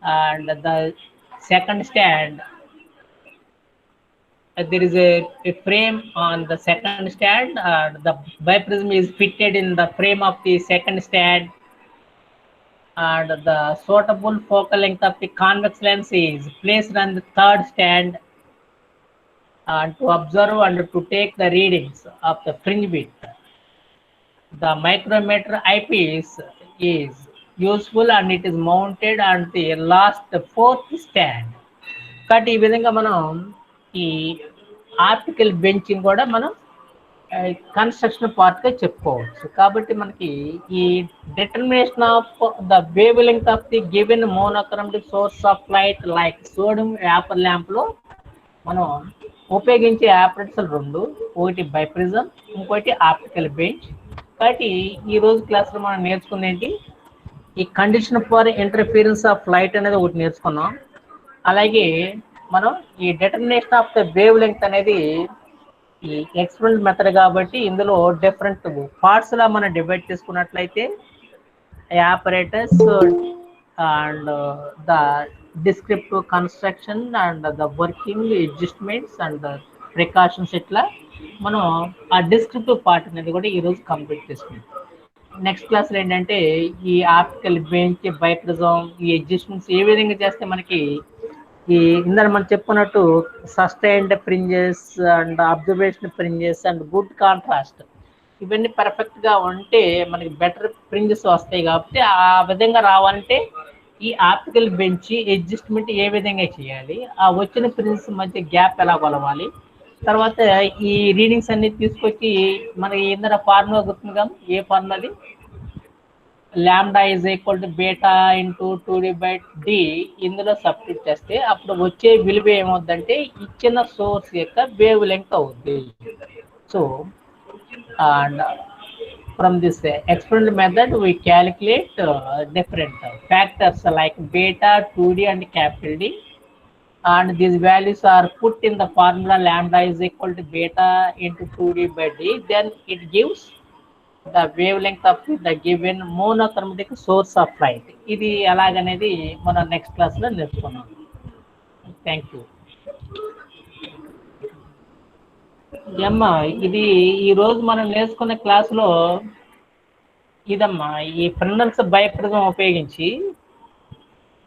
and the second stand there is a frame on the second stand and the biprism is fitted in the frame of the second stand and the suitable focal length of the convex lens is placed on the third stand and to observe and to take the readings of the fringe bit. The micrometer eyepiece is useful and it is mounted on the last fourth stand. కాబట్టి ఈ విధంగా మనం ఈ ఆప్టికల్ బెంచ్ని కూడా మనం కన్స్ట్రక్షన్ పార్ట్గా చెప్పుకోవచ్చు. కాబట్టి మనకి ఈ determination of the wavelength of the given monochromatic source of light like sodium vapour ల్యాంప్లో మనం ఉపయోగించే ఆపరేటర్స్ రెండు, ఒకటి బైప్రిజం, ఇంకోటి ఆప్టికల్ బెంచ్. కాబట్టి ఈ రోజు క్లాస్లో మనం నేర్చుకుంది ఏంటి, ఈ condition for interference of light అనేది ఒకటి నేర్చుకున్నాం. అలాగే మనం ఈ determination of the wave length అనేది ఈ ఎక్స్పెరిమెంట్ మెథడ్ కాబట్టి ఇందులో డిఫరెంట్ పార్ట్స్ లా మనం డివైడ్ చేసుకున్నట్లయితే operators and the descriptive construction and the working adjustments and precautions, ఇట్లా మనం ఆ డిస్క్రిప్టివ్ పార్ట్ అనేది కూడా ఈరోజు కంప్లీట్ చేసుకుంటాం. నెక్స్ట్ క్లాస్లో ఏంటంటే ఈ ఆప్టికల్ బెంచ్, బైప్రిజం, ఈ అడ్జస్ట్మెంట్స్ ఏ విధంగా చేస్తే మనకి ఈ ఇందాక మనం చెప్పుకున్నట్టు sustained fringes and observation fringes and good contrast ఇవన్నీ పర్ఫెక్ట్గా ఉంటే మనకి బెటర్ ఫ్రింజెస్ వస్తాయి. కాబట్టి ఆ విధంగా రావాలంటే ఈ ఆప్టికల్ బెంచ్ అడ్జస్ట్మెంట్ ఏ విధంగా చేయాలి, ఆ వచ్చిన ఫ్రింజెస్ మధ్య గ్యాప్ ఎలా కొలవాలి, తర్వాత ఈ రీడింగ్స్ అన్ని తీసుకొచ్చి మనకి ఇందర ఫార్ములా గుర్తుందిగా, ఏ ఫార్ములా అది, lambda is equal to beta into 2d/d ఇందులో సబ్స్టిట్యూట్ చేస్తే అప్పుడు వచ్చే విలువ ఏమవుద్దంటే ఇచ్చిన సోర్స్ యొక్క వేవ్ లెంగ్త్ అవుద్ది. So and from this experimental method we calculate different factors like beta, 2d and capital D, and these values are put in the formula lambda is equal to beta into 2d/d, then it gives the wavelength of the given monochromatic source of light. ఇది ఎలాగనేది మనం నెక్స్ట్ క్లాస్లో నేర్చుకున్నాం. Thank you. అమ్మా ఇది ఈరోజు మనం నేర్చుకునే క్లాసులో ఇదమ్మా ఈ ఫ్రెండల్స్ బైప్రిజం ఉపయోగించి